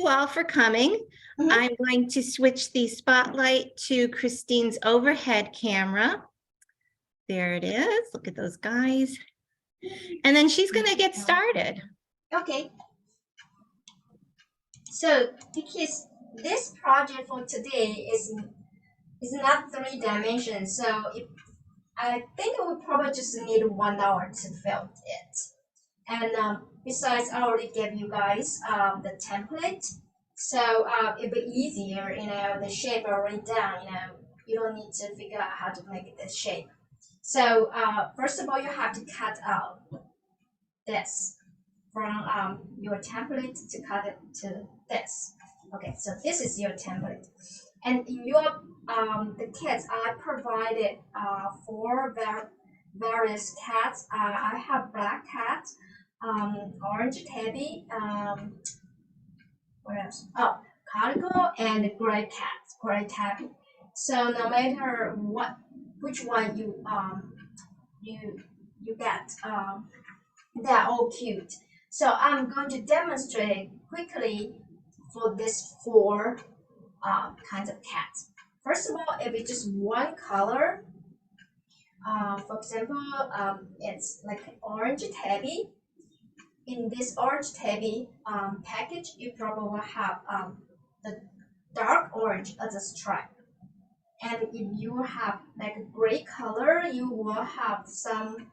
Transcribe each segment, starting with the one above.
you all for coming. I'm going to switch the spotlight to Christine's overhead camera. There it is. Look at those guys. And then she's going to get started. Okay. So because this project for today is not 3 dimensions, so I think we probably just need 1 hour to fill it. And besides, I already gave you guys the template, so it'll be easier. The shape already done. You don't need to figure out how to make the shape. So first of all, you have to cut out this from your template to cut it to this. Okay, so this is your template, and in your the kits I provided 4 various cats. I have black cat, orange tabby, what else? Oh, calico and gray cat, gray tabby. So no matter which one you get, they're all cute. So I'm going to demonstrate quickly for these 4 kinds of cats. First of all, if it's just one color, for example, it's like orange tabby. In this orange tabby package, you probably will have the dark orange as a stripe. And if you have like a gray color, you will have some,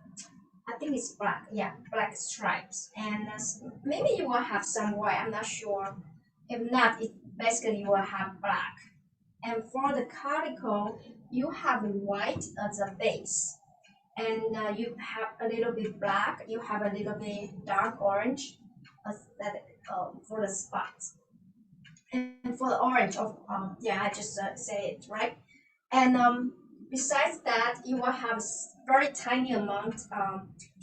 I think it's black, yeah, black stripes. And maybe you will have some white, I'm not sure. If not, basically you will have black. And for the calico, you have white as a base. And you have a little bit black, you have a little bit dark orange for the spots. And for the orange, yeah, I just say it, right? And besides that, you will have a very tiny amount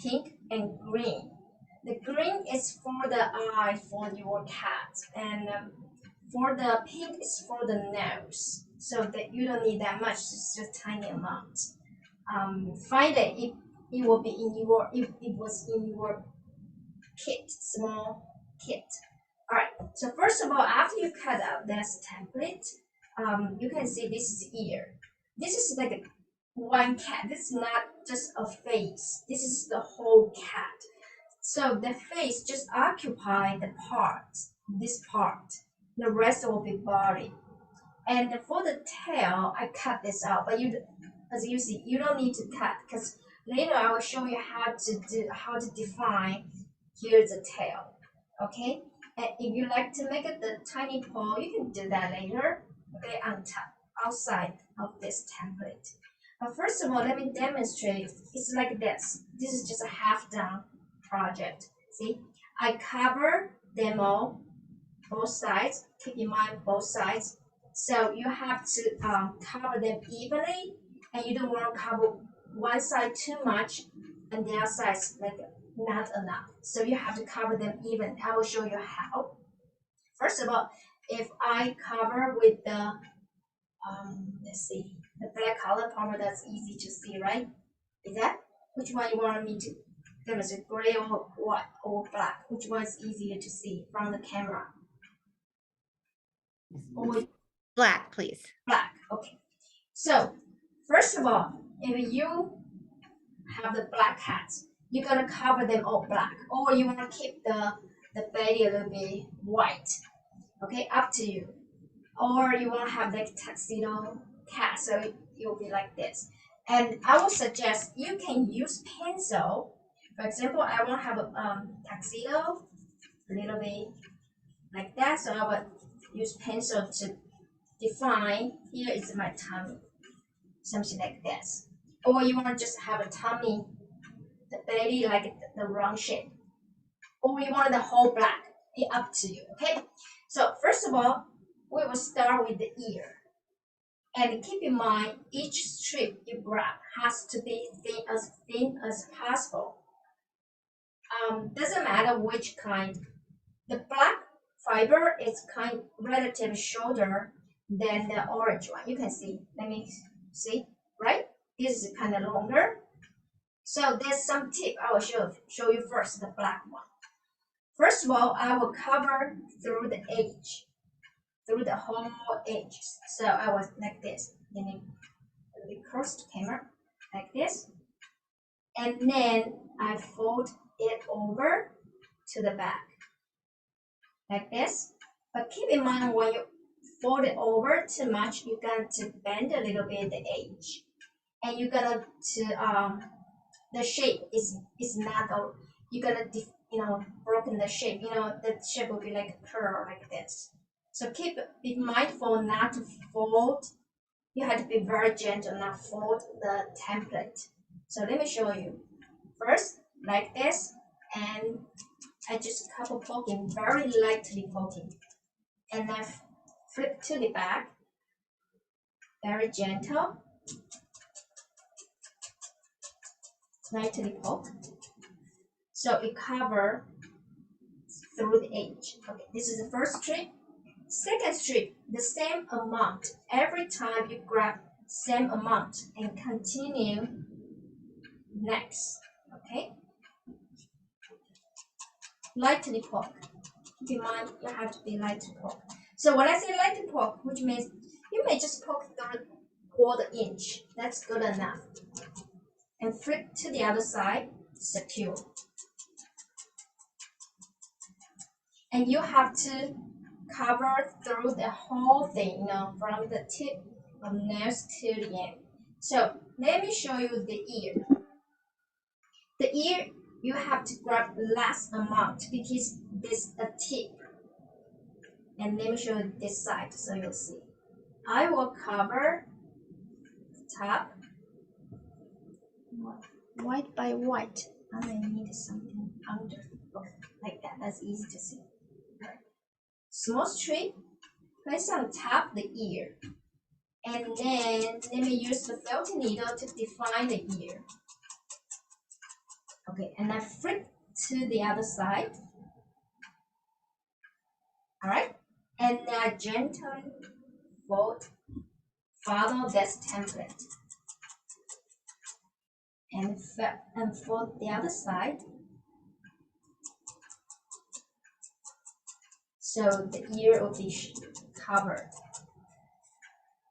pink and green. The green is for the eye for your cat, and for the pink is for the nose. So that you don't need that much, it's just a tiny amount. Finally, it will be in your, if it was in your kit, small kit. All right, so first of all, after you cut out this template, you can see this is ear. This is like one cat. This is not just a face. This is the whole cat. So the face just occupy the part, this part. The rest will be body. And for the tail, I cut this out, but as you see, you don't need to cut because later I will show you how to define. Here's the tail, okay? And if you like to make it the tiny paw, you can do that later, okay, on top, outside of this template. But first of all, let me demonstrate. It's like this. This is just a half done project. See, I cover them all, both sides. Keep in mind both sides. So you have to cover them evenly, and you don't want to cover one side too much, and the other side like not enough. So you have to cover them even. I will show you how. First of all, if I cover with the let's see, the black color, probably that's easy to see, right? Is that which one you want me to demonstrate, gray or white or black? Which one is easier to see from the camera? Or Black, please. Black, okay. So first of all, if you have the black hats, you're gonna cover them all black, or you wanna keep the belly a little bit white. Okay, up to you. Or you wanna have like tuxedo cat, so it will be like this. And I will suggest you can use pencil. For example, I want to have a tuxedo, a little bit like that. So I would use pencil to define. Here is my tummy, something like this. Or you want to just have a tummy, the belly like the round shape. Or you want the whole black. It's up to you. Okay. So first of all, we will start with the ear. And keep in mind, each strip you grab has to be thin as possible. Doesn't matter which kind. The black fiber is kind relatively shorter than the orange one. You can see. Let me see. Right? This is kind of longer. So there's some tip I will show you first. The black one. First of all, I will cover through the edge, through the whole edge. So I was like this. Let me cross the camera like this. And then I fold it over to the back like this. But keep in mind when you fold it over too much, you're going to bend a little bit the edge. And you're gonna the shape is not you're gonna broken the shape. The shape will be like a curl like this. So be mindful not to fold. You have to be very gentle, not fold the template. So let me show you. First, like this, and I just couple poking, very lightly poking, and then flip to the back, very gentle, lightly poke. So it cover through the edge. Okay, this is the first strip. Second strip, the same amount. Every time you grab same amount and continue next. Okay. Lightly poke. Keep in mind you have to be lightly poke. So when I say lightly poke, which means you may just poke through quarter inch. That's good enough. And flip to the other side, secure. And you have to cover through the whole thing, from the tip of nose to the end. So let me show you the ear. The ear, you have to grab less amount because this is a tip. And let me show you this side so you'll see. I will cover the top white by white. I may need something under, like that. That's easy to see. Right. Small strip, place on top the ear. And then let me use the felting needle to define the ear. Okay, and I flip to the other side. Alright, and then I gently follow this template. And fold the other side. So the ear will be covered.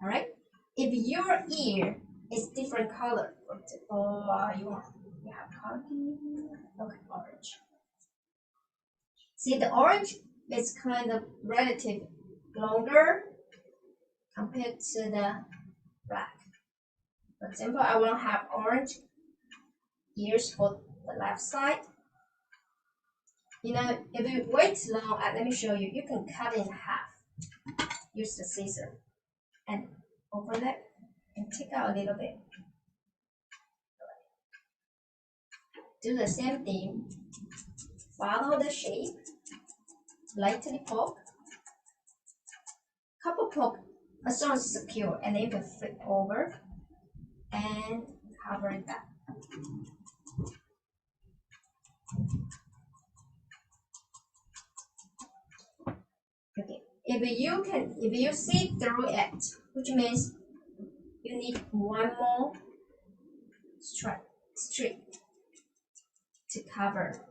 Alright, if your ear is different color, for example, you have khaki, okay, orange. See, the orange is kind of relative longer compared to the black. For example, I want to have orange ears for the left side. If you wait long, let me show you. You can cut in half. Use the scissor and open it and take out a little bit. Do the same thing. Follow the shape. Lightly poke. Couple poke as soon as it's secure, and then you can flip over and cover it back. Okay. If you see through it, which means you need one more strip to cover.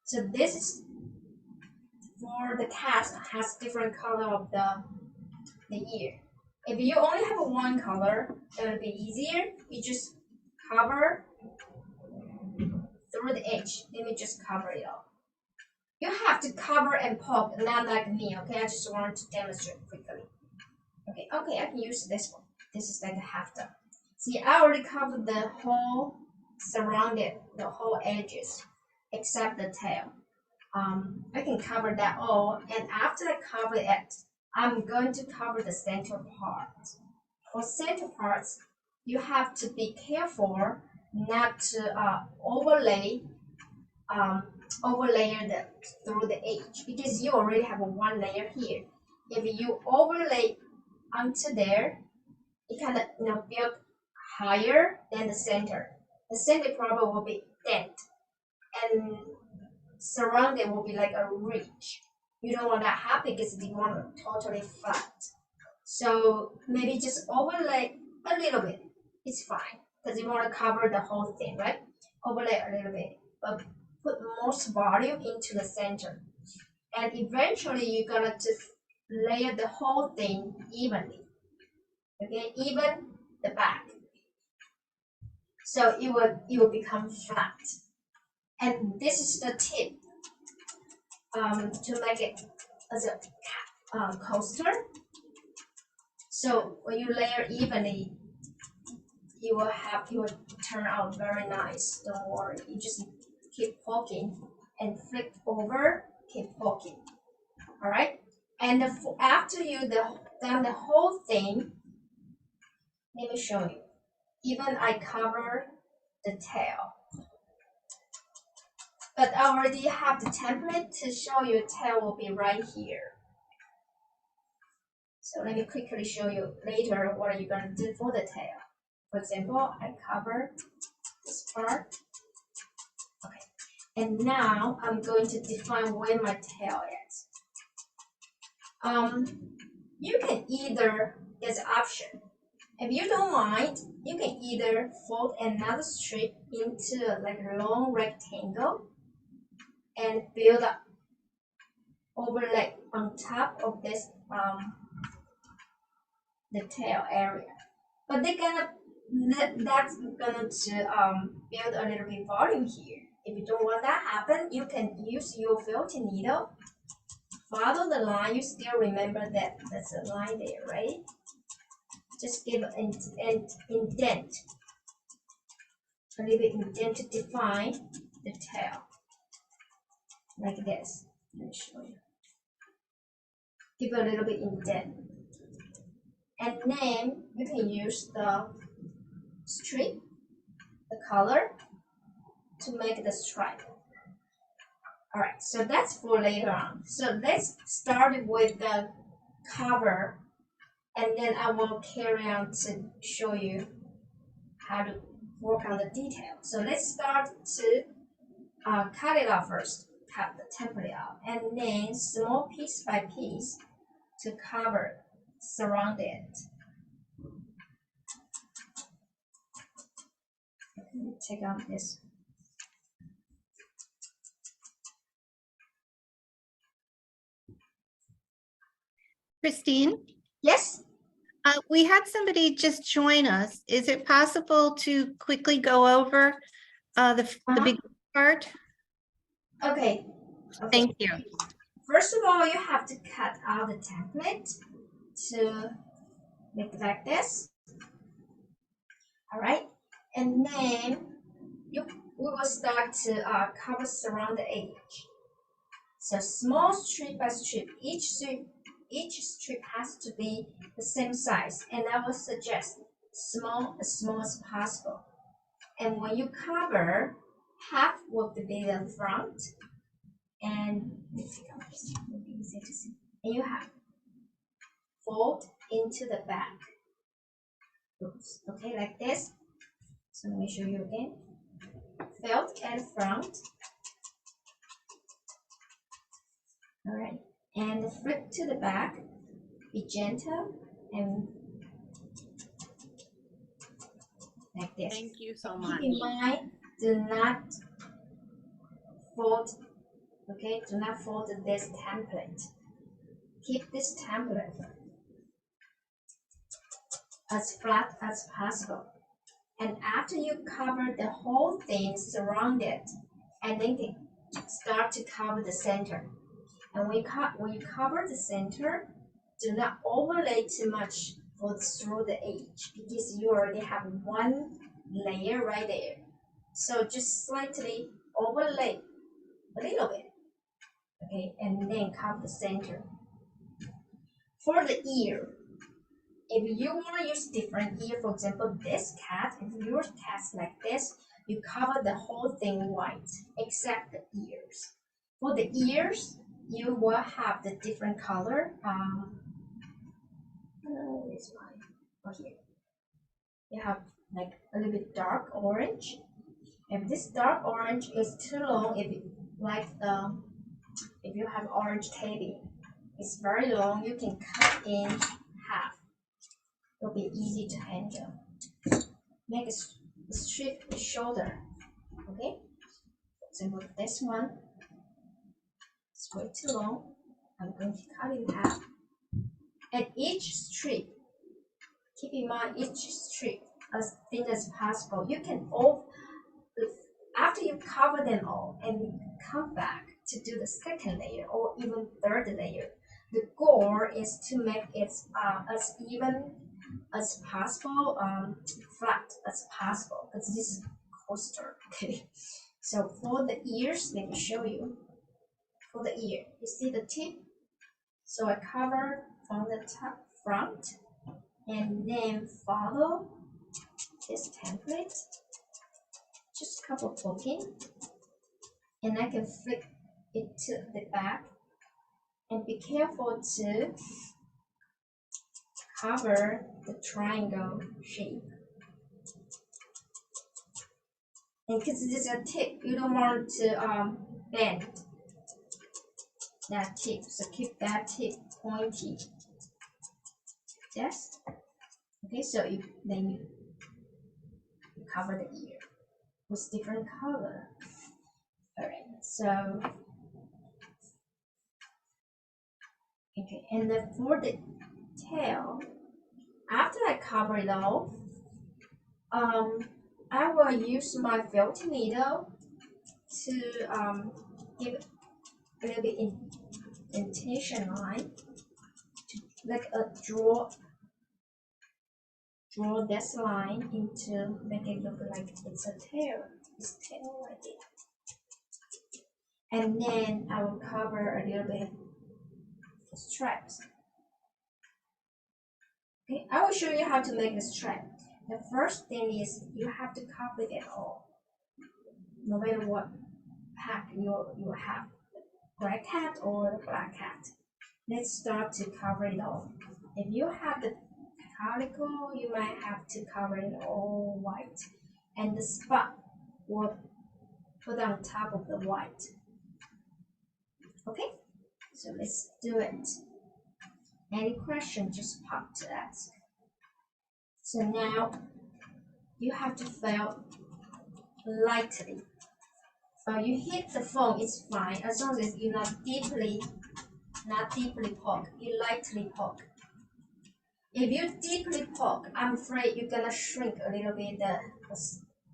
So this is for the cat has different color of the ear. If you only have one color, it will be easier. You just cover through the edge. Let me just cover it all. You have to cover and poke, not like me, okay? I just want to demonstrate quickly. Okay, I can use this one. This is like a half done. See, I already covered the whole the whole edges, except the tail. I can cover that all, and after I cover it, I'm going to cover the center part. For center parts, you have to be careful not to overlay through the edge, because you already have one layer here. If you overlay onto there, it kind of build higher than the center. The center probably will be dent, and surrounded will be like a ridge. You don't want that happen because you want it totally flat. So maybe just overlay a little bit. It's fine because you want to cover the whole thing, right? Overlay a little bit, but put most volume into the center. And eventually you're gonna just layer the whole thing evenly. Okay, even the back. So it will become flat. And this is the tip to make it as a coaster. So when you layer evenly, it will turn out very nice. Don't worry. You just keep poking and flip over, keep poking. All right. And after you done the whole thing, let me show you. Even I cover the tail, but I already have the template to show you. Tail will be right here. So let me quickly show you later what you're gonna do for the tail. For example, I cover this part. Okay. And now I'm going to define where my tail is. You can either, there's an option. If you don't mind, you can either fold another strip into like a long rectangle and build up overlay on top of this the tail area. But that's gonna build a little bit volume here. If you don't want that happen, you can use your felting needle. Follow the line. You still remember that there's a line there, right? Just give an indent, a little bit indent to define the tail, like this. Let me show you. Give a little bit indent, and then you can use the strip, the color, to make the stripe. All right, so that's for later on. So let's start with the cover, and then I will carry on to show you how to work on the detail. So let's start to cut it out first, cut the template out, and then small piece by piece to cover, surround it. Take out this. Christine, Yes? we had somebody just join us. Is it possible to quickly go over the big part? Okay. Thank you. First of all, you have to cut out the template to make it like this. All right. And then we will start to cover surround the edge. So small strip by strip. Each strip has to be the same size, and I would suggest as small as possible. And when you cover, half will be the front, and and you have fold into the back. Oops. Okay, like this. So let me show you again. Fold at front. All right, and flip to the back. Be gentle and like this. Thank you so much. Keep in mind, do not fold. Okay, do not fold this template. Keep this template as flat as possible. And after you cover the whole thing, surround it, and then start to cover the center. And when you cover the center, do not overlay too much through the edge, because you already have one layer right there. So just slightly overlay a little bit, okay, and then cover the center. For the ear, if you want to use different ear, for example, this cat, if your cat's like this, you cover the whole thing white, except the ears. For the ears, you will have the different color. It's mine. Oh, here. You have like a little bit dark orange. If this dark orange is too long, if you have orange tabby, it's very long, you can cut in half. It'll be easy to handle. Make a strip shoulder, okay? So with this one, it's way too long. I'm going to cut it in half. And each strip, keep in mind each strip as thin as possible. You can after you cover them all and you come back to do the second layer or even third layer. The goal is to make it as even as possible, flat as possible, because this is coaster. Okay, so for the ears, let me show you. For the ear, you see the tip. So I cover from the top front and then follow this template. Just a couple poking, and I can flip it to the back. And be careful to cover the triangle shape. And because this is a tip, you don't want to bend that tip. So keep that tip pointy. Yes. Okay, so then you cover the ear with different color. Alright, so okay, and then for the tail, after I cover it off, I will use my felting needle to give a little bit indentation line to like a draw this line into make it look like it's a tail. It's tail right there. And then I will cover a little bit stripes. Okay, I will show you how to make the stripe. The first thing is you have to cover it all, no matter what pack you have, gray cat or the black cat. Let's start to cover it all. If you have the calico, you might have to cover it all white, and the spot will put on top of the white. Okay, so let's do it. Any question, just pop to ask. So now you have to feel lightly. You hit the foam, it's fine as long as you're not deeply poke. You lightly poke. If you deeply poke, I'm afraid you're gonna shrink a little bit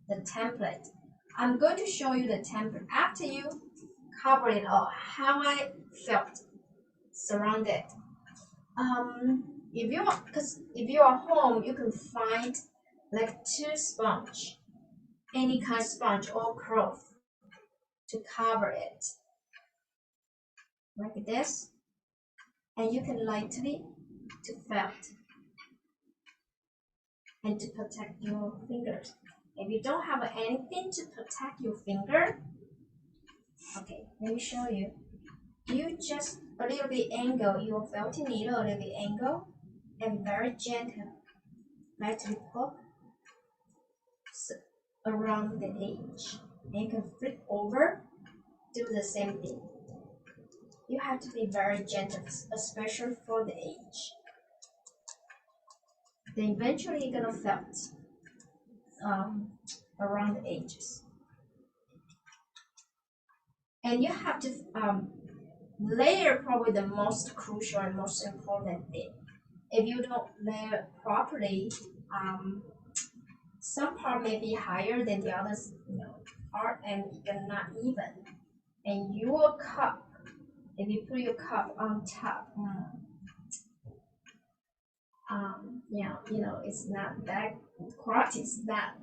the template. I'm going to show you the template after you cover it all, how I felt surrounded. If you are home, you can find like 2 sponge, any kind of sponge or cloth to cover it, like this, and you can lightly to felt and to protect your fingers. If you don't have anything to protect your finger, okay, let me show you. You just a little bit angle your felting needle, a little bit angle, and very gentle, lightly poke around the edge. And you can flip over, do the same thing. You have to be very gentle, especially for the edge. Then eventually you're gonna felt around the edges. And you have to layer probably the most crucial and most important thing. If you don't layer properly, some part may be higher than the others, part, and even not even. And your cup, if you put your cup on top, it's not that quality, it's not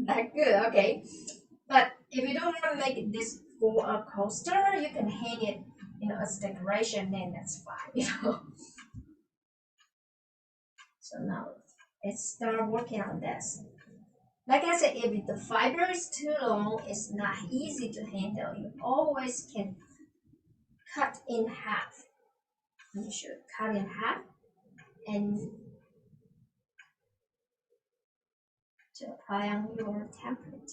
that good, okay. But if you don't want to make this for a coaster, you can hang it, as decoration, then that's fine, So now let's start working on this. Like I said, if the fiber is too long, it's not easy to handle. You always can cut in half. You should cut in half and to apply on your template,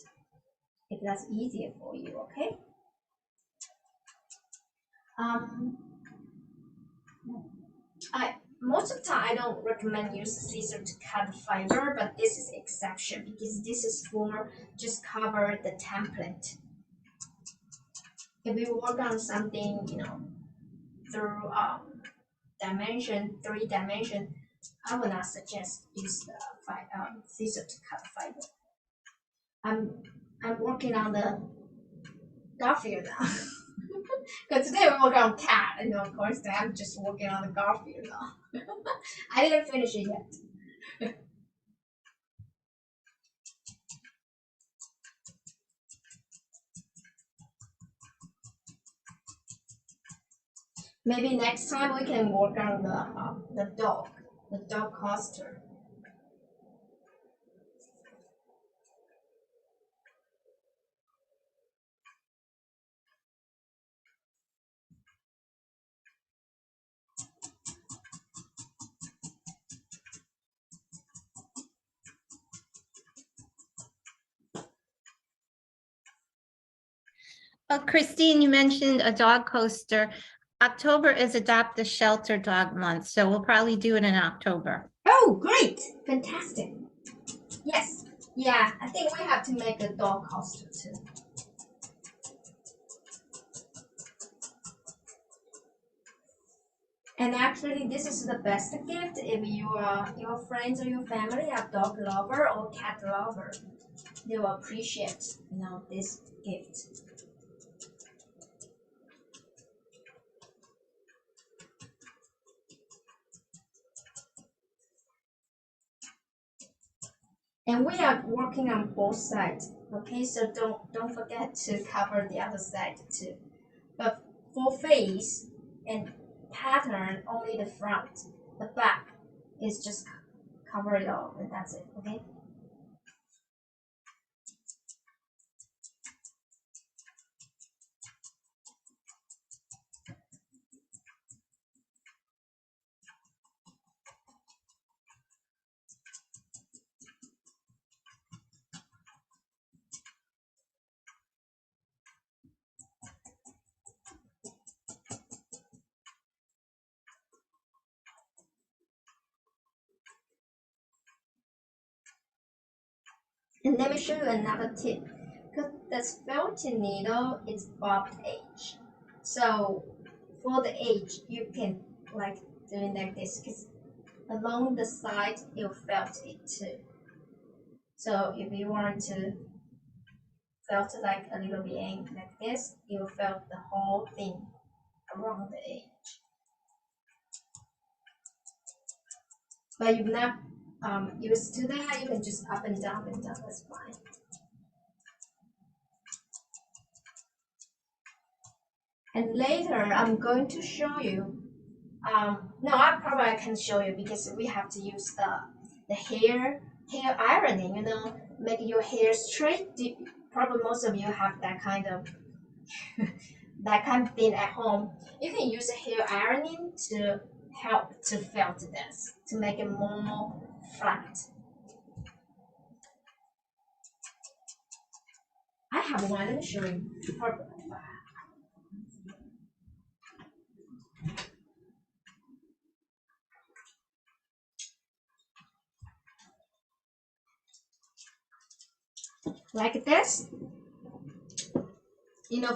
if that's easier for you, okay? Most of the time I don't recommend use scissors to cut fiber, but this is exception because this is for just cover the template. if you work on something, through three dimension, I would not suggest use the scissor to cut fiber. I'm I'm working on the Garfield now. Because today we work on cat, and of course I'm just working on the Garfield now. I didn't finish it yet. Maybe next time we can work on the dog coaster. Oh, Christine, you mentioned a dog coaster. October is Adopt a Shelter Dog Month, so we'll probably do it in October. Oh, great! Fantastic. Yes. Yeah, I think we have to make a dog coaster too. And actually, this is the best gift if your friends or your family are dog lover or cat lover. They will appreciate, this gift. And we are working on both sides. Okay, so don't forget to cover the other side too. But for face and pattern, only the front. The back is just cover it all, and that's it. Okay. And let me show you another tip. Because the felting needle is bobbed edge. So for the edge, you can like doing like this because along the side you felt it too. So if you want to felt like a little bit like this, you felt the whole thing around the edge. But if not used to that, you can just up and down, that's fine. And later I'm going to show you. No, I probably can show you because we have to use the hair ironing. Make your hair straight. Probably most of you have that kind of that kind of thing at home. You can use hair ironing to help to felt this to make it more flat. I have one. Let me show you. Like this,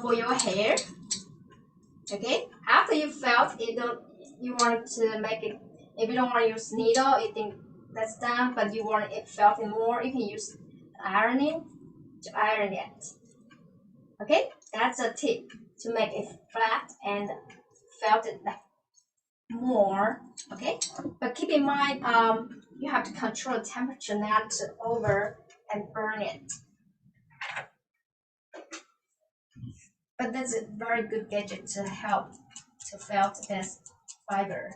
for your hair. Okay. After you felt it, you want to make it. If you don't want to use needle, you think that's done, but you want it felting more, you can use ironing to iron it. Okay, that's a tip to make it flat and felt it like more. Okay, but keep in mind, you have to control the temperature not to over and burn it. But that's a very good gadget to help to felt this fiber.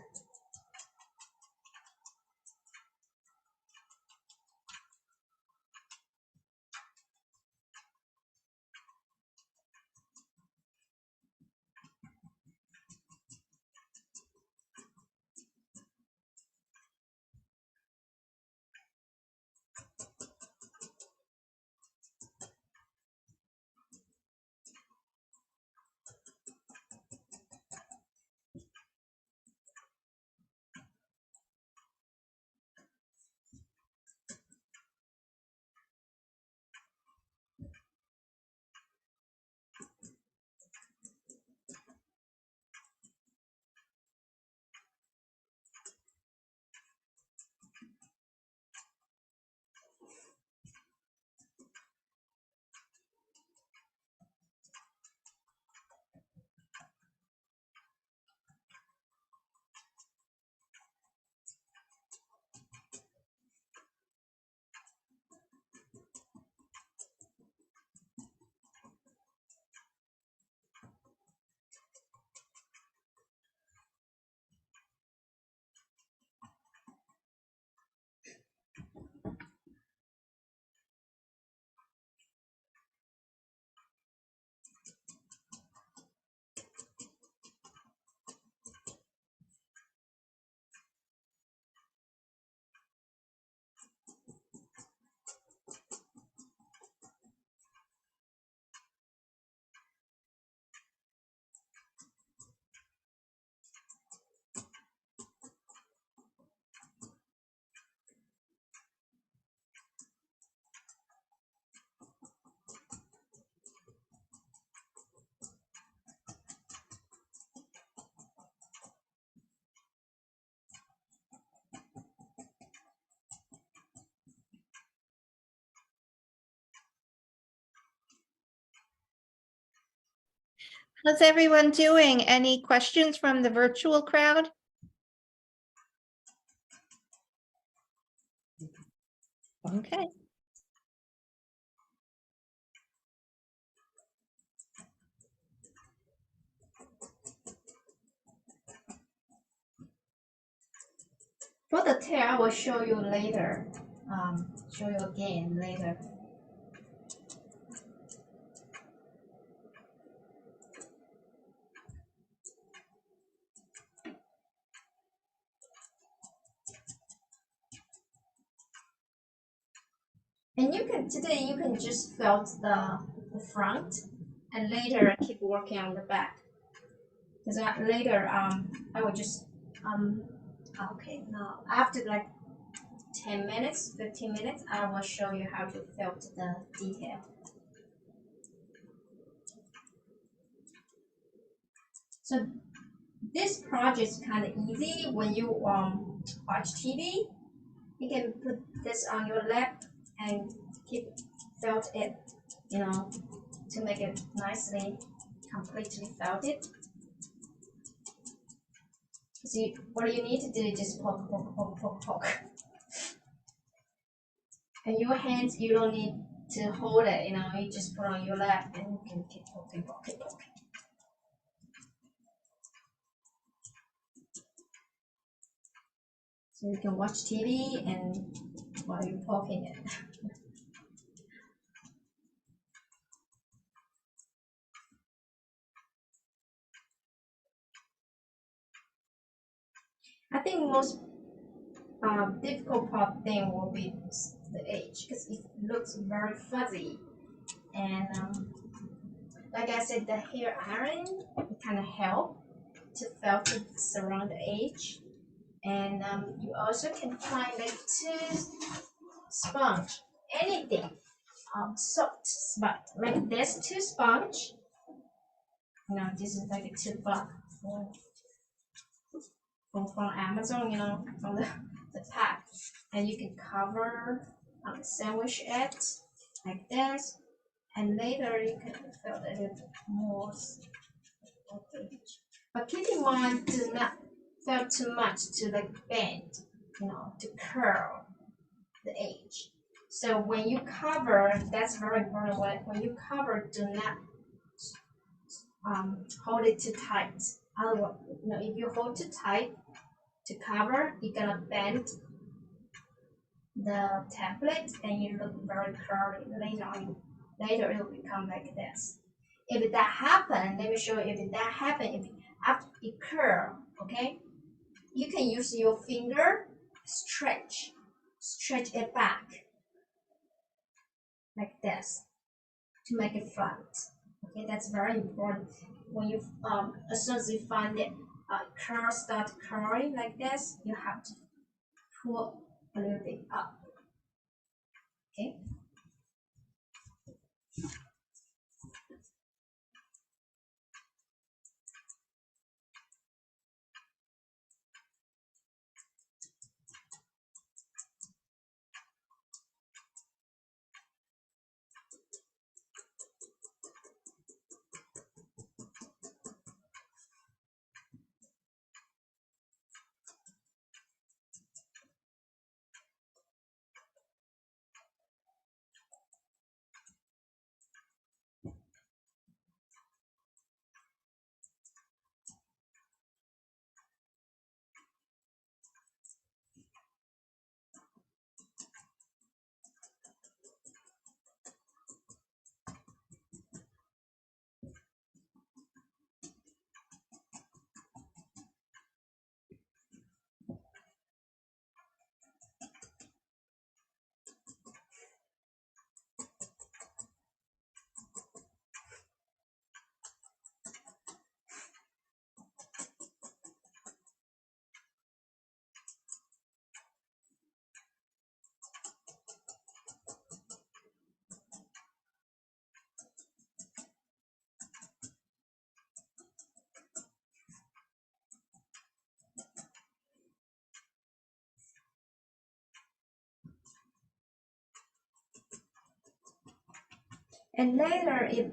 How's everyone doing? Any questions from the virtual crowd? Okay. For the tail, I will show you later. Show you again later. And today you can just felt the front, and later keep working on the back. Because later I will just okay, now after like 10 minutes, 15 minutes, I will show you how to felt the detail. So this project is kind of easy when you watch TV. You can put this on your lap and keep felt it, to make it nicely, completely felted. See, what you need to do is just poke, poke, poke, poke, poke. And your hands, you don't need to hold it, you just put on your lap and you can keep poking, poking, poking. So you can watch TV and while you're poking it. I think most difficult part thing will be the edge because it looks very fuzzy. And like I said, the hair iron kind of help to felt it around the edge. And you also can find like two sponge, anything, soft sponge, like this two sponge. This is like a $2 from Amazon, from the pack, and you can cover sandwich it like this, and later you can fill it with more. But keep in mind, do not fill too much to like bend, to curl the edge. So when you cover, that's very important. When you cover, do not hold it too tight. Otherwise, if you hold too tight to cover, you're gonna bend the template and you look very curly. Later it will become like this. If that happen, let me show you. If that happen, if after it curl, okay, you can use your finger stretch it back like this to make it flat. Okay, that's very important. When you as soon as you find it curl start curling like this, you have to pull a little bit up. Okay. And later, if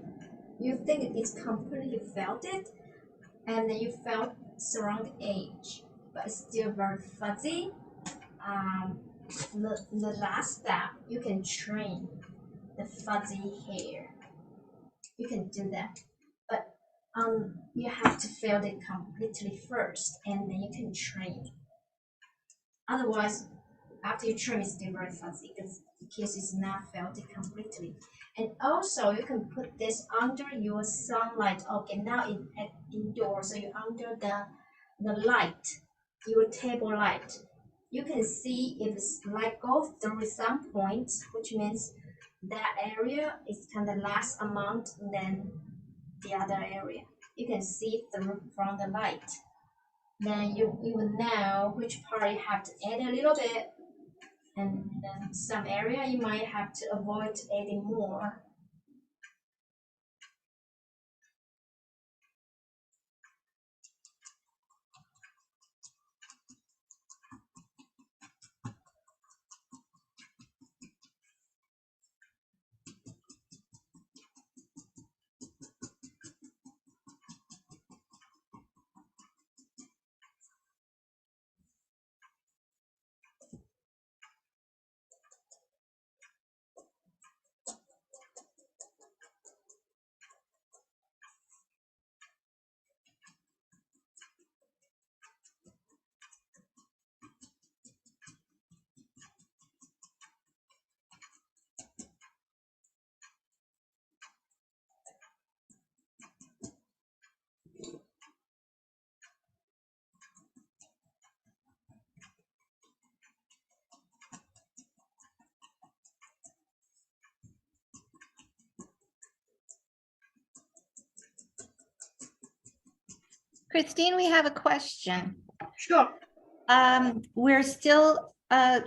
you think it's completely felted, and then you felt surround the edge, but it's still very fuzzy. The last step, you can trim the fuzzy hair. You can do that, but you have to felt it completely first, and then you can trim. Otherwise, after you trim, it's still very fuzzy because it's not felted completely. And also, you can put this under your sunlight. Okay, now indoors, so you're under the light, your table light. You can see if it's light goes through some points, which means that area is kind of less amount than the other area. You can see through from the light. Then you will know which part you have to add a little bit, and then some area you might have to avoid adding more. Christine, we have a question. Sure. We're still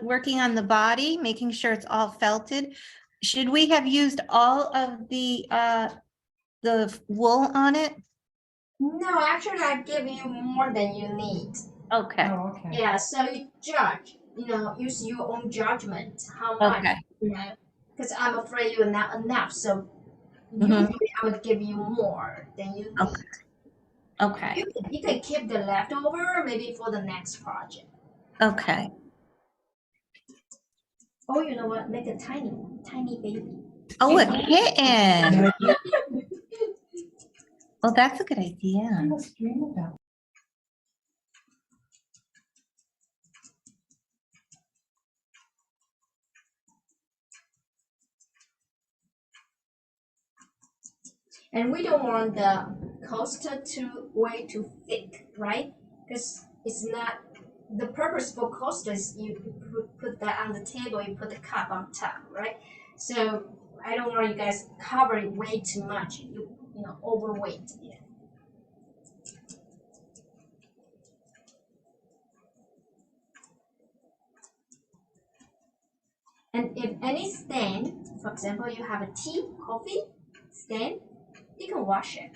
working on the body, making sure it's all felted. Should we have used all of the wool on it? No, actually, I give you more than you need. Okay, Oh, okay. Yeah, so you judge, use your own judgment how much, okay. because I'm afraid you're not enough. So Mhm. usually I would give you more than you need. Okay. Okay, You can keep the leftover maybe for the next project. okay. Oh, you know what? Make a tiny, tiny baby. Oh, a kitten. Yeah, Oh, that's a good I idea. must dream about. And we don't want the coaster to way too thick, right? Because it's not the purpose for coaster is you put that on the table, you put the cup on top, right? So I don't want you guys cover it way too much. Overweight. Yeah. And if any stain, for example, you have a tea, coffee stain, you can wash it.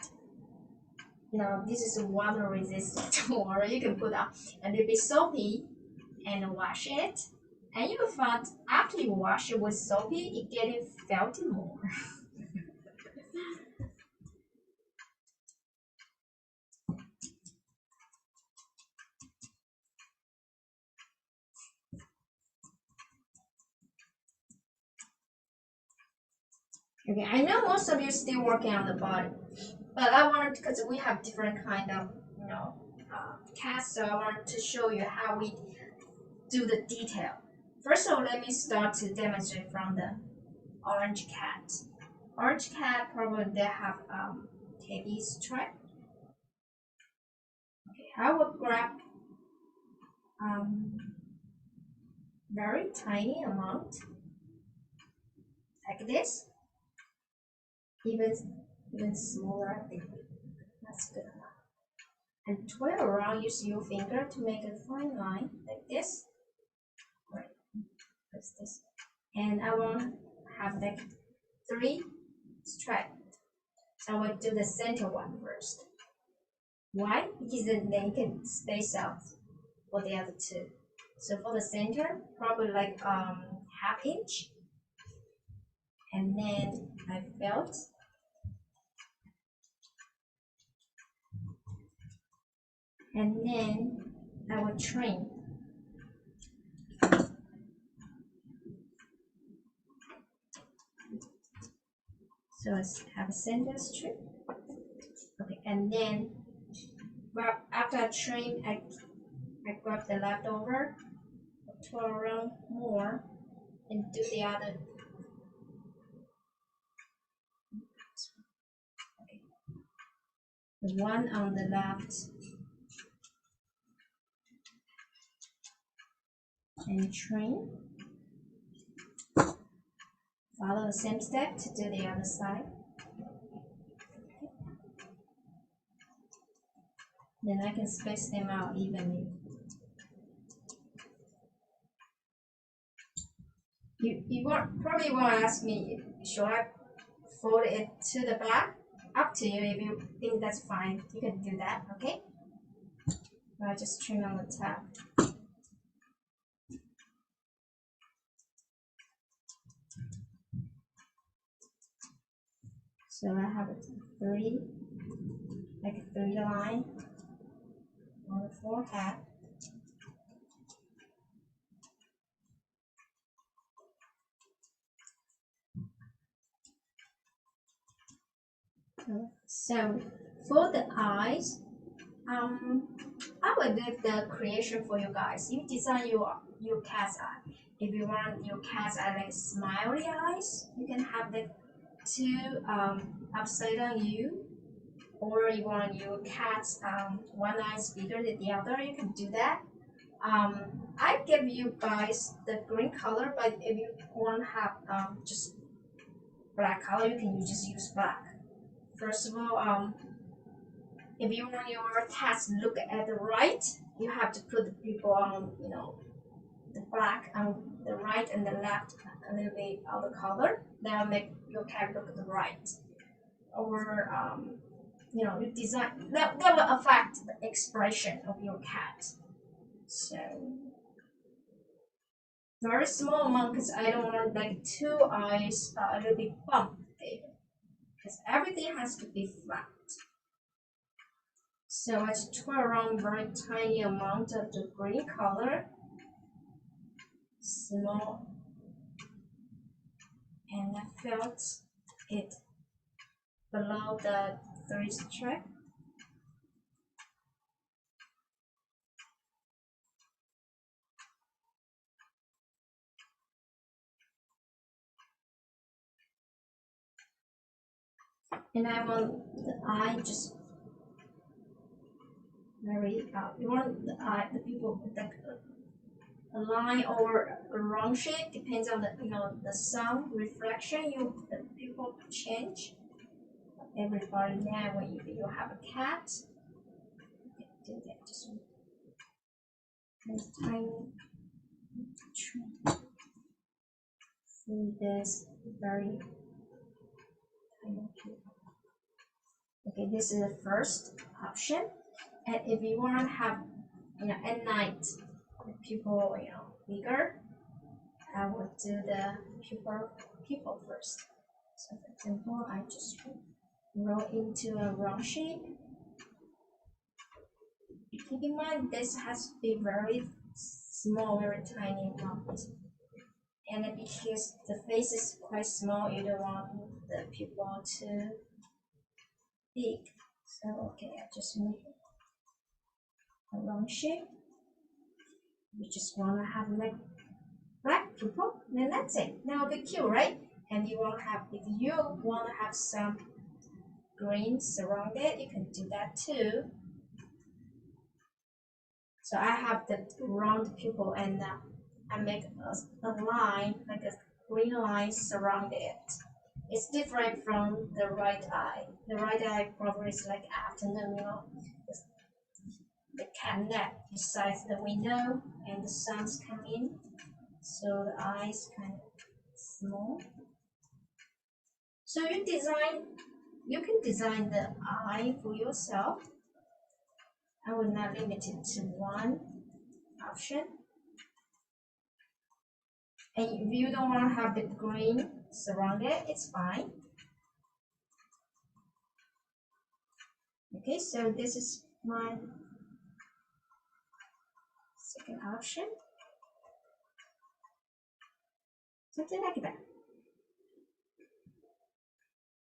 This is a water resistant, or you can put up and it'll be soapy and wash it. And you will find after you wash it with soapy, it getting felty more. Okay, I know most of you still working on the body, but I wanted because we have different kind of cast, so I wanted to show you how we do the detail. First of all, let me start to demonstrate from the orange cat. Orange cat probably they have tabby stripe. Okay, I will grab very tiny amount like this, even smaller. I think that's good enough. And twirl around. Use your finger to make a fine line like this. Right, press this, and I want to have like 3 stripes. So I will do the center one first. Why? Because then you can space out for the other 2. So for the center, probably like ½ inch, and then I felt and then I will trim. So I have a center strip. Okay, and then after I trim, I grab the leftover, twirl around more, and do the other. Okay. The one on the left, and trim. Follow the same step to do the other side. Then I can space them out evenly. You probably want to ask me, should I fold it to the back? Up to you. If you think that's fine, you can do that, okay? I just trim on the top. So I have a 30, like a 30 line on the forehead. So for the eyes, I will leave the creation for you guys. You design your cat's eye. If you want your cat's eye like smiley eyes, you can have the two upside down U, or you want your cat's one eye is bigger than the other, you can do that. I give you guys the green color, but if you want to have just black color, you can just use black. First of all, if you want your cats to look at the right, you have to put the people on, the black on the right and the left a little bit of the color. That'll make your cat look at the right. Or you design that will affect the expression of your cat. So very small amount, because I don't want like two eyes a little bit bumped there, because everything has to be flat. So I just twirl around very tiny amount of the green color, small, and I felt it below the third strip. And I want the eye just very you want the eye, the people with like a line or a round shape, depends on the sun reflection, the people change. Everybody now, when you have a cat, you can do that just tiny trim. See this very tiny trim. Okay, this is the first option. And if you want to have, at night, the pupil, bigger, I would do the pupil first. So for example, I just roll into a round shape. Keep in mind, this has to be very small, very tiny amount. And because the face is quite small, you don't want the pupil too big. So okay, I just make a round shape. You just want to have like black pupil, then that's it. Now it'll be cute, right? And you want to have, if you want to have some green surrounded, you can do that too. So I have the round pupil, and I make a line, like a green line surround it. It's different from the right eye. The right eye probably is like afternoon, the cat net besides the window and the sun's come in. So the eye is kind of small. So you can design the eye for yourself. I will not limit it to one option. And if you don't want to have the green surrounded, it's fine. Okay, so this is my Second option. Something like that.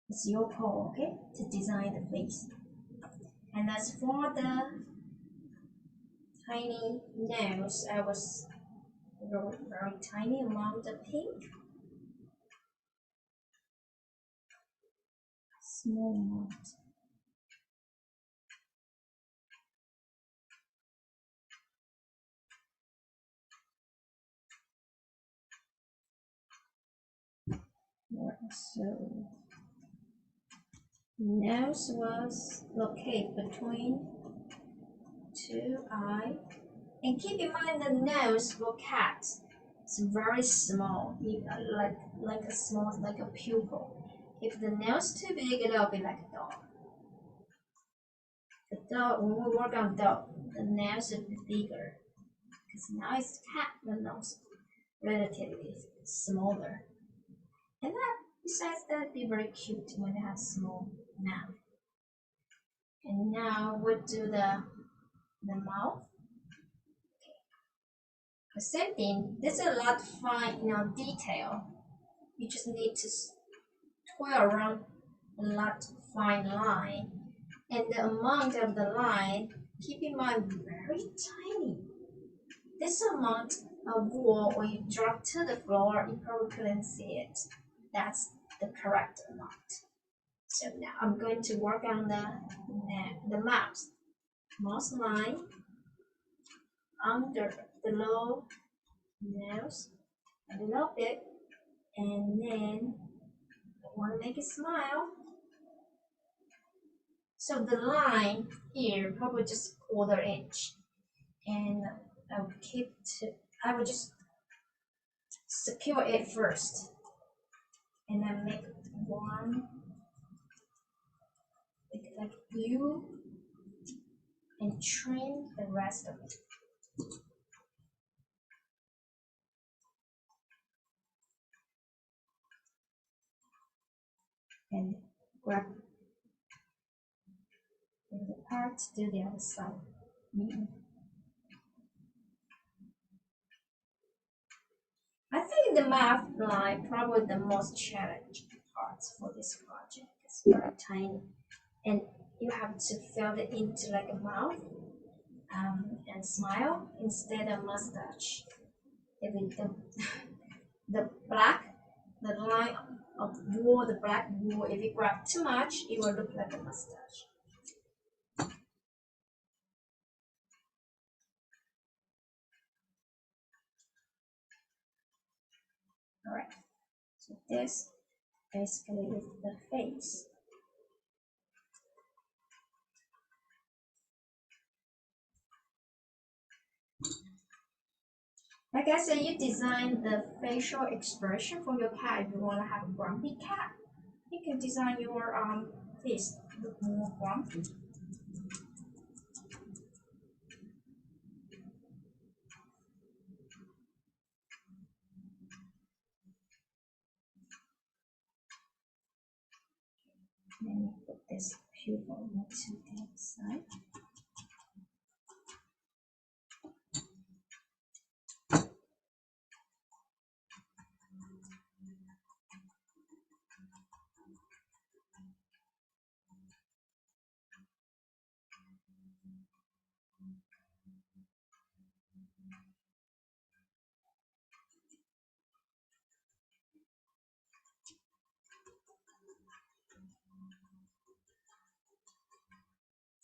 It's your call, okay, to design the face. And as for the tiny nose, I was very, very tiny amount of pink. Small amount. So nose was located between two eyes. And keep in mind the nose for cat is very small, like a small like a pupil. If the nose too big, it'll be like a dog. The dog, when we work on dog, the nose is bigger because now it's cat. The nose relatively smaller, and that besides that, be very cute when they have small mouth. And now we'll do the mouth. The same thing. There's a lot of fine, detail. You just need to twirl around a lot of fine line, and the amount of the line, keep in mind, very tiny. This amount of wool, when you drop to the floor, you probably couldn't see it. That's the correct amount. So now I'm going to work on the mouth line under the low nose a little bit, and then I want to make it smile. So the line here probably just 1/4 inch, and I will just secure it first, and then make one like U, and trim the rest of it. And grab the part to the other side. I think the mouth line probably the most challenging part for this project. It's very tiny, and you have to fill it into like a mouth, and smile instead of mustache. If the line of wool, the black wool, if you grab too much, it will look like a mustache. Alright, so this basically is the face. Like I said, you design the facial expression for your cat. If you want to have a grumpy cat, you can design your face look more grumpy. Let me put this pupil to the side.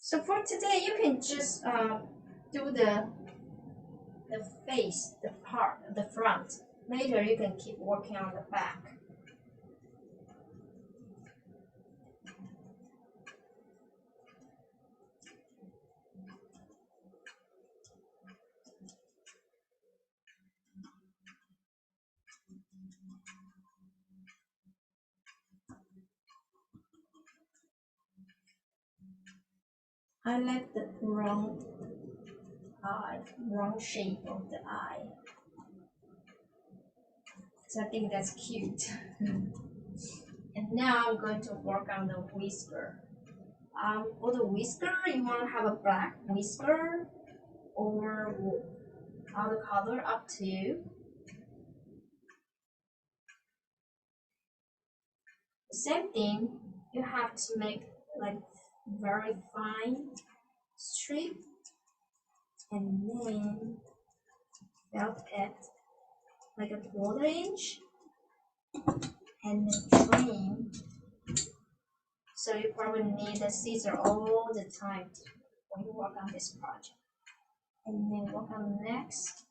So for today, you can just do the face, the front. Later, you can keep working on the back. I like the round shape of the eye. So I think that's cute. And now I'm going to work on the whisker. For the whisker, you want to have a black whisker or wool. other color up to you. Same thing, you have to make like very fine strip and then felt it like a 1/4 inch and then trim. So you probably need a scissor all the time when you work on this project. And then work on the next.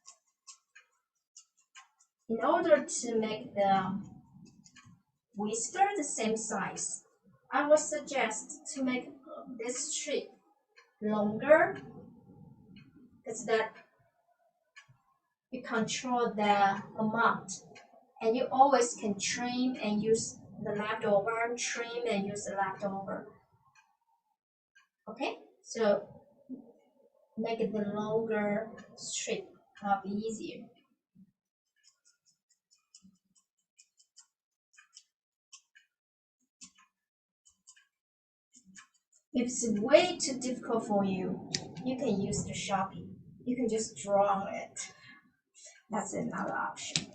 In order to make the whisker the same size, I would suggest to make this strip longer, because that you control the amount, and you always can trim and use the leftover, trim and use the leftover. Okay, so make it the longer strip, that'll be easier. If it's way too difficult for you, you can use the Sharpie. You can just draw on it. That's another option.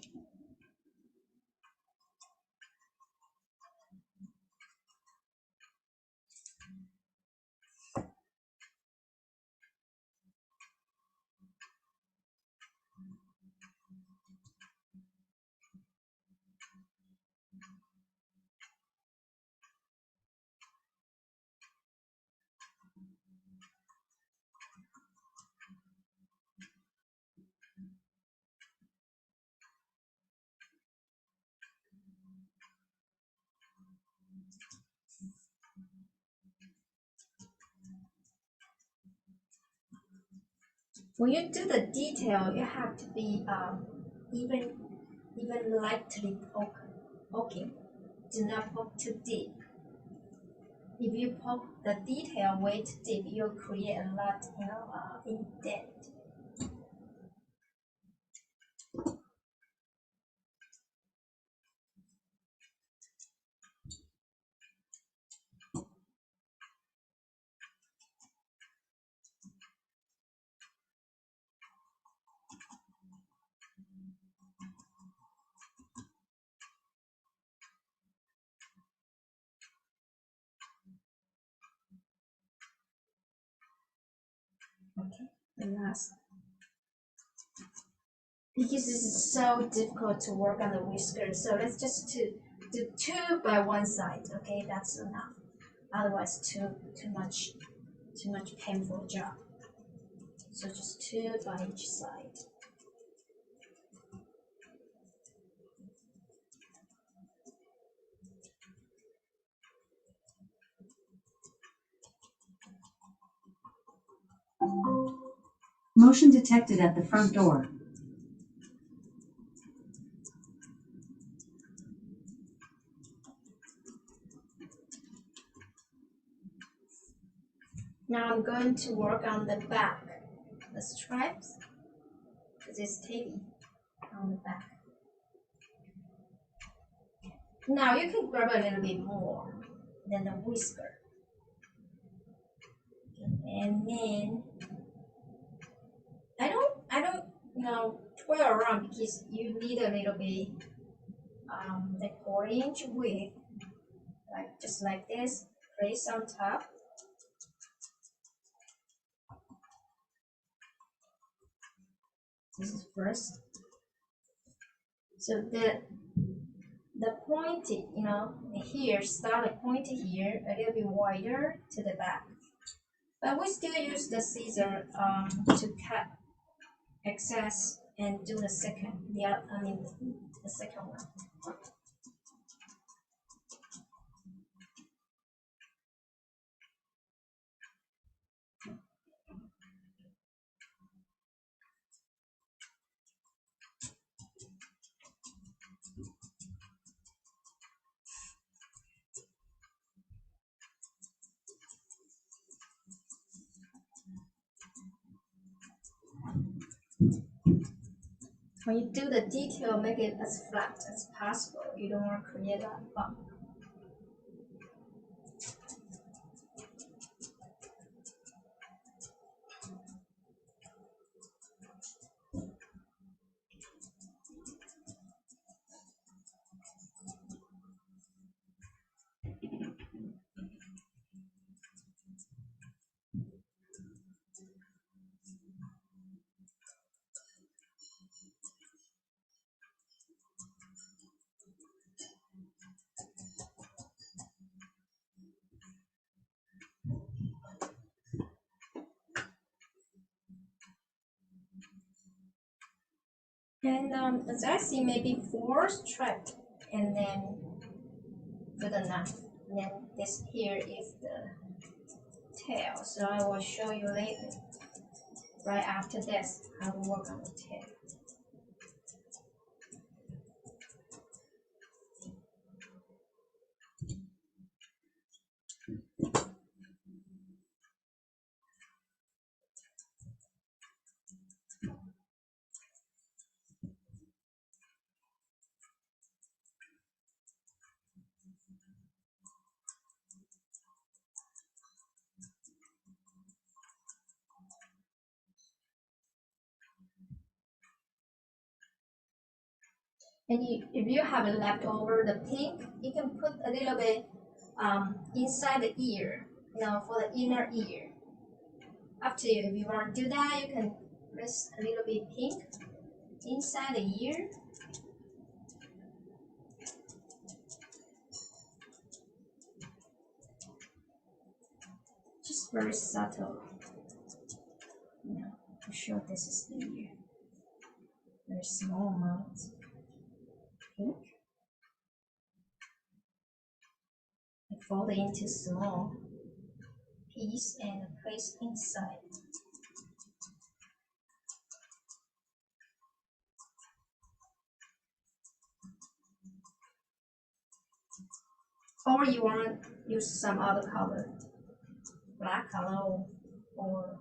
When you do the detail, you have to be even lightly poking. Do not poke too deep. If you poke the detail way too deep, you'll create a lot, indent. Okay, the last. Because this is so difficult to work on the whisker, so let's just do 2 by one side. Okay, that's enough. Otherwise, too much painful job. So just 2 by each side. Motion detected at the front door. Now I'm going to work on the back, the stripes, because it's heavy on the back. Now you can grab a little bit more than the whisker. And then I don't twirl around because you need a little bit like 1/4 inch width, like just like this, place on top. This is first. So the pointy, here, start a pointy here, a little bit wider to the back. But we still use the scissor to cut excess and do the second one. When you do the detail, make it as flat as possible. You don't want to create a bump. And as I see, maybe 4 stripes, and then good enough. And then this here is the tail. So I will show you later, right after this, how to work on the tail. And if you have left over the pink, you can put a little bit inside the ear, for the inner ear. Up to you. If you want to do that, you can press a little bit pink inside the ear. Just very subtle. To show this is the ear. Very small amount. Pink. And fold it into small piece and place inside. Or you want to use some other color, black color or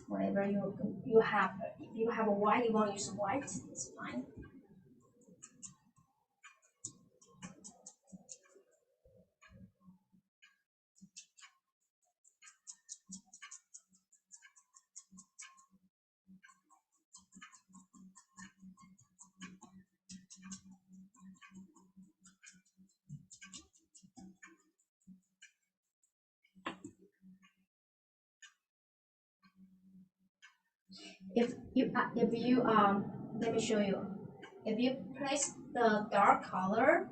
whatever you have. If you have a white, you want to use white, it's fine. If you let me show you. If you place the dark color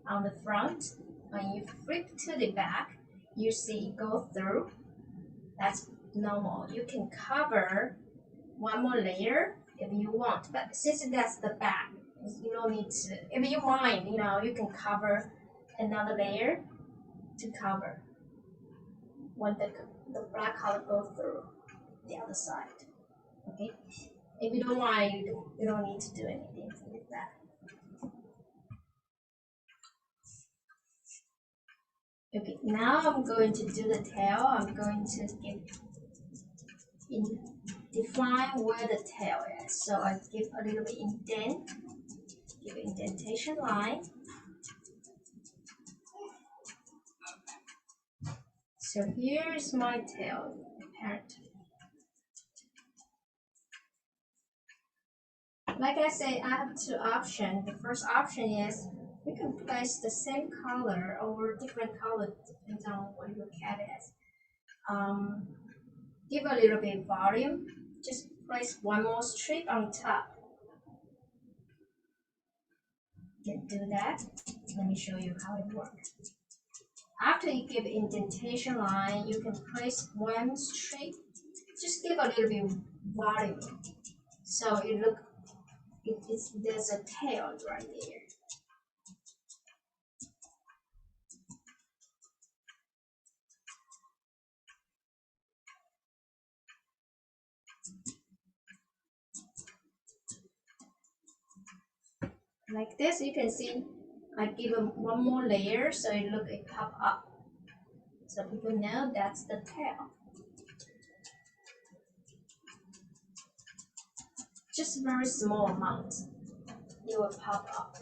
on the front, when you flip to the back, you see it go through. That's normal. You can cover one more layer if you want, but since that's the back, you don't need to. If you mind, you can cover another layer to cover when the black color goes through the other side. Okay. If you don't mind, you don't need to do anything with that. Okay, now I'm going to do the tail. I'm going to define where the tail is. So I give a little bit indent, give an indentation line. So here is my tail, parent. Like I say, I have 2 options. The first option is you can place the same color over different color, depends on what your cat is. Give a little bit volume. Just place one more strip on top. You can do that. Let me show you how it works. After you give indentation line, you can place one strip. Just give a little bit volume, so there's a tail right there. Like this, you can see I give them one more layer so it pop up. So people know that's the tail. Just very small amount. It will pop up.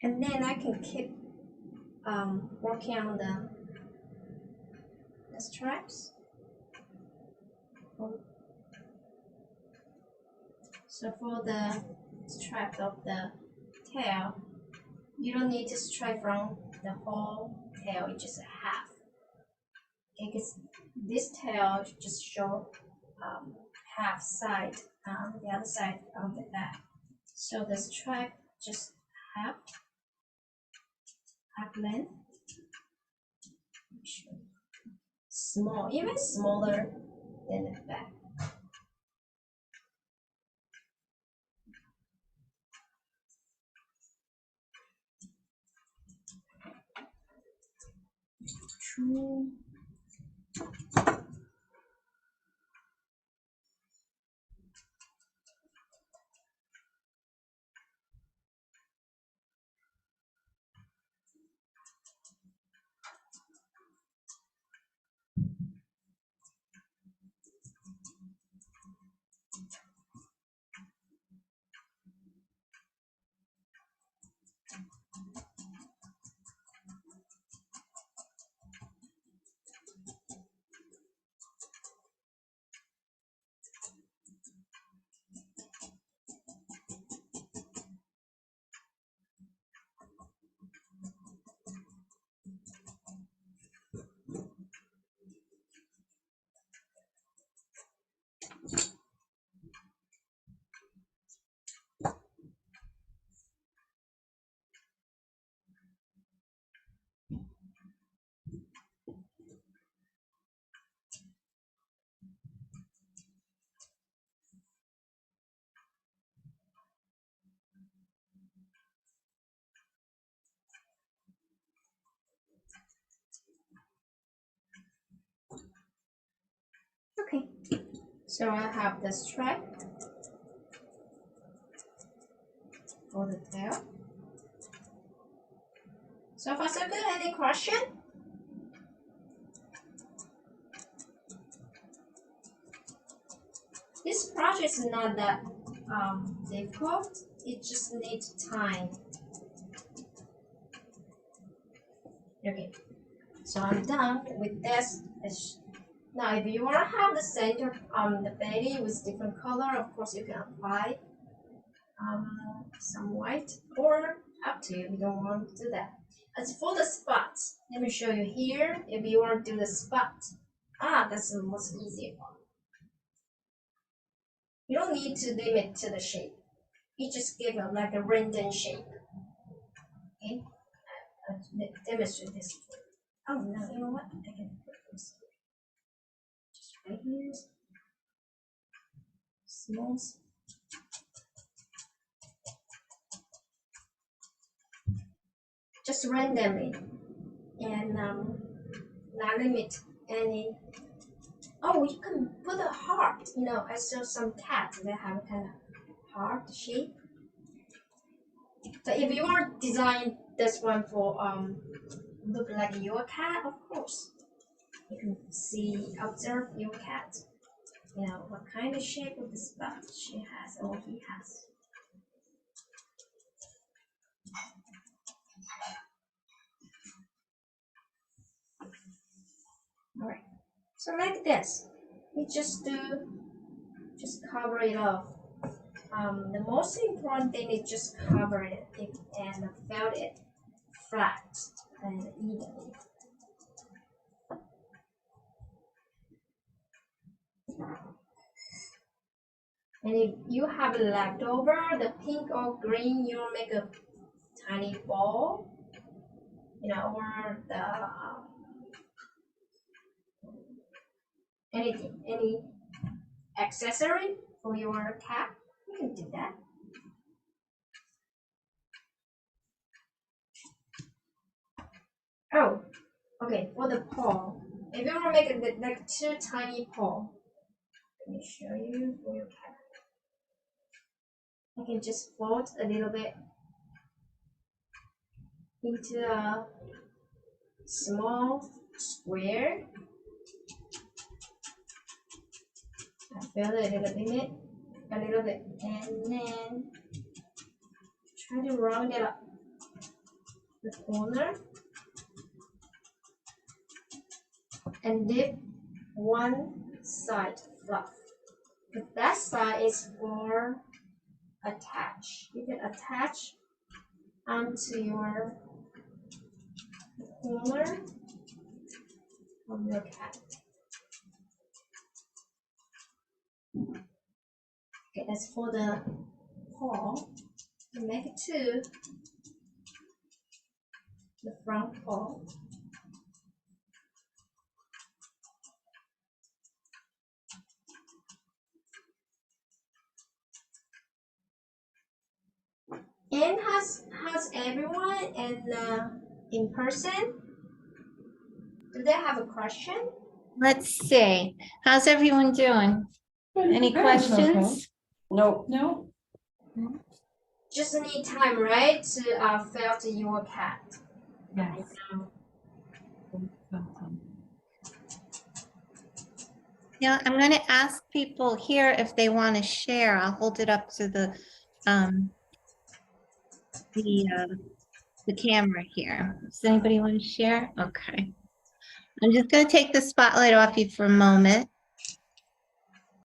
And then I can keep working on the stripes. So for the stripe of the tail, you don't need to stripe from the whole tail, it's just a half. Because this tail just show half side, the other side of the back. So the stripe just half length. Small, even smaller than the back. True. Okay, so I have the stripe for the tail. So far so good. Any question? This project is not that difficult. It just needs time. Okay, so I'm done with this. Now, if you want to have the center, the belly with different color, of course you can apply some white, or up to you if you don't want to do that. As for the spots, let me show you here. If you want to do the spot, that's the most easier one. You don't need to limit to the shape. You just give it like a random shape. Okay, I'll demonstrate this. Oh no, you know what? I can put this just right here. Small. Just randomly, and not limit any. Oh, you can put a heart. You know, I saw some cats that have kind of heart shape. So if you want to design this one for look like your cat, of course, you can observe your cat. You know what kind of shape of the spot she has or he has. All right. So like this, we just cover it off. The most important thing is just cover it and fill it flat and evenly. And if you have leftover, the pink or green, you make a tiny ball, you know, or the anything, any accessory for your cat, you can do that. Oh, okay, for the paw, if you want to make it like two tiny paw, let me show you for your cat. I can just fold a little bit into a small square. I fill it a little bit, and then try to round it up. the corner, and dip one side fluff. If that side is for attach, you can attach onto your corner of your cat. Okay, as for the paw, you make it to the front paw. And has everyone in person? Do they have a question? Let's see. How's everyone doing? Any questions? No. No. Just need time, right, to felt your cat. Yes. Yeah, I'm going to ask people here if they want to share. I'll hold it up to the camera here. Does anybody want to share? Okay. I'm just going to take the spotlight off you for a moment.